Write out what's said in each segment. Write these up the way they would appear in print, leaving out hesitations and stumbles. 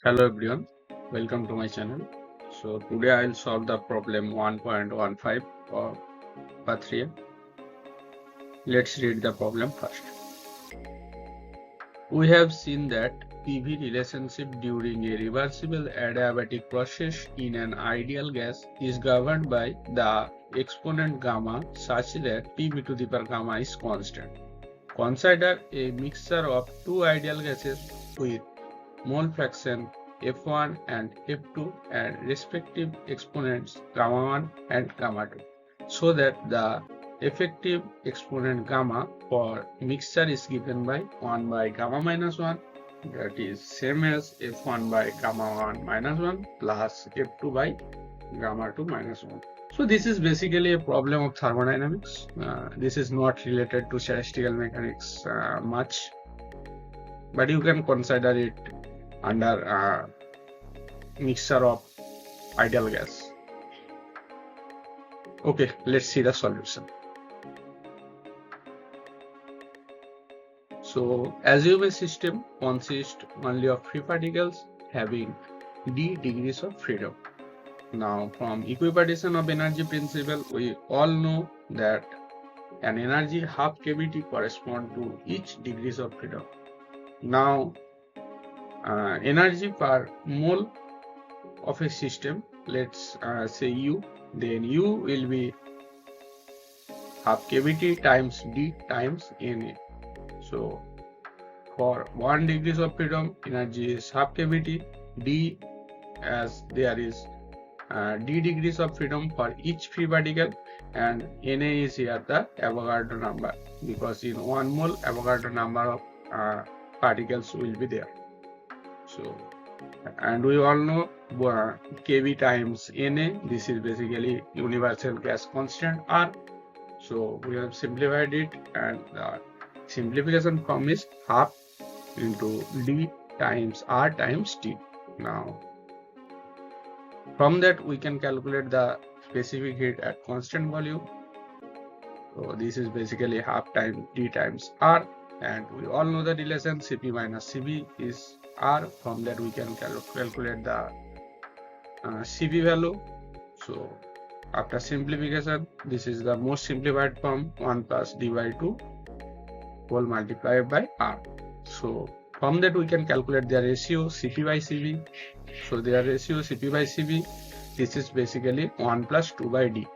Hello everyone, welcome to my channel. So today I'll solve the problem 1.15 of Pathria. Let's read the problem first. We have seen that PV relationship during a reversible adiabatic process in an ideal gas is governed by the exponent gamma such that PV to the power gamma is constant. Consider a mixture of two ideal gases with mole fraction F1 and F2 and respective exponents gamma 1 and gamma 2, so that the effective exponent gamma for mixture is given by 1 by gamma minus 1, that is same as F1 by gamma 1 minus 1 plus F2 by gamma 2 minus 1. So this is basically a problem of thermodynamics. This is not related to statistical mechanics much, but you can consider it under mixture of ideal gas. Okay, let's see the solution. So assume a system consists only of free particles having d degrees of freedom. Now from equipartition of energy principle, we all know that an energy half kBT corresponds to each degrees of freedom. Now energy per mole of a system, let's say U, then U will be half kBT times D times Na. So for 1 degrees of freedom, energy is half kBT, D, as there is d degrees of freedom for each free particle, and Na is here the Avogadro number, because in 1 mole Avogadro number of particles will be there. So, and we all know kV times Na, this is basically universal gas constant R. So we have simplified it, and the simplification form is half into D times R times T. Now from that we can calculate the specific heat at constant volume. So this is basically half times D times R, and we all know the relation Cp minus Cv is R. From that we can calculate the Cv value. So after simplification, this is the most simplified form, 1 plus d by 2 whole multiplied by R. So from that we can calculate their ratio Cp by Cv. So their ratio Cp by Cv, this is basically 1 plus 2 by d,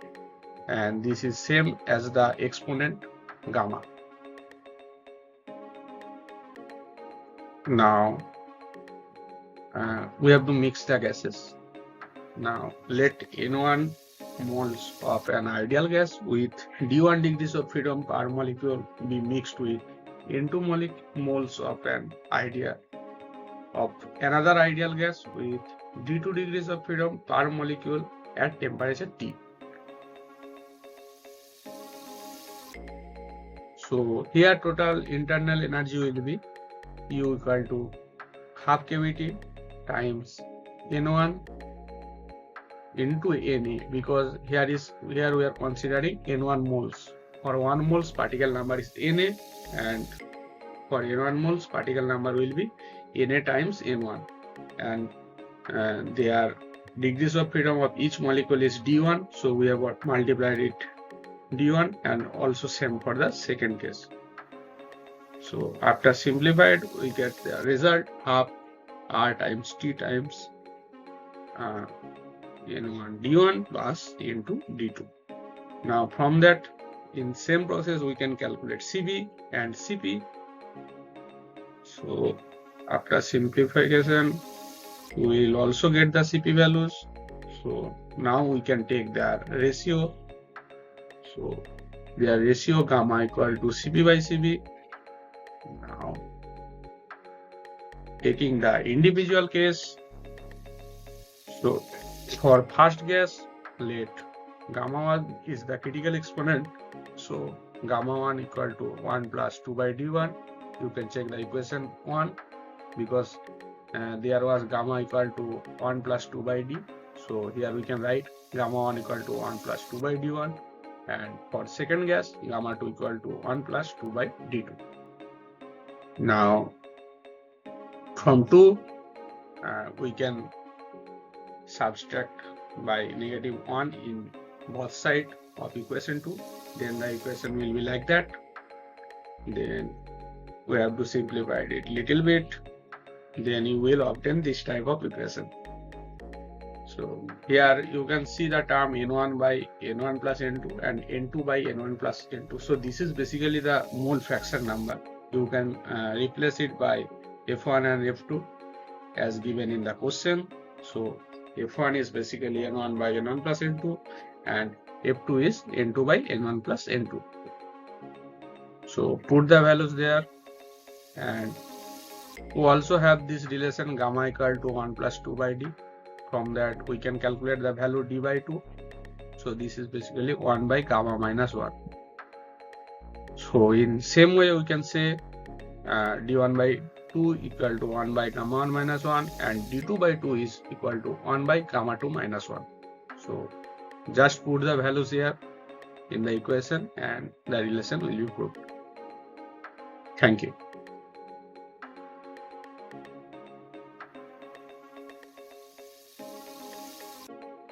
and this is same as the exponent gamma. Now we have to mix the gases. Now let N1 moles of an ideal gas with d1 degrees of freedom per molecule be mixed with N2 moles of an another ideal gas with d2 degrees of freedom per molecule at temperature T. So here total internal energy will be U equal to half kBT times N1 into Na, because here we are considering N1 moles. For 1 moles particle number is Na, and for N1 moles particle number will be Na times N1, and their degrees of freedom of each molecule is d1, so we have multiplied it d1, and also same for the second case. So after simplified we get the result half R times T times N1 d1 plus N2 d2. Now from that, in same process we can calculate Cv and Cp. So after simplification we will also get the Cp values. So now we can take their ratio. So their ratio gamma equal to Cp by Cv. Now taking the individual case, so for first gas, let gamma 1 is the critical exponent, so gamma 1 equal to 1 plus 2 by d1. You can check the equation 1, because there was gamma equal to 1 plus 2 by d. So here we can write gamma 1 equal to 1 plus 2 by d1, and for second gas, gamma 2 equal to 1 plus 2 by d2. Now from 2 we can subtract by -1 in both sides of equation 2. Then the equation will be like that. Then we have to simplify it little bit. Then you will obtain this type of equation. So here you can see the term n1 by n1 plus n2 and n2 by n1 plus n2. So this is basically the mole fraction number. You can replace it by f1 and f2 as given in the question. So f1 is basically n1 by n1 plus n2 and f2 is n2 by n1 plus n2. So put the values there, and we also have this relation gamma equal to 1 plus 2 by d. From that we can calculate the value d by 2. So this is basically 1 by gamma minus 1. So in same way we can say d1 by 2 equal to 1 by gamma 1 minus 1 and d2 by 2 is equal to 1 by gamma 2 minus 1. So just put the values here in the equation and the relation will be proved. Thank you.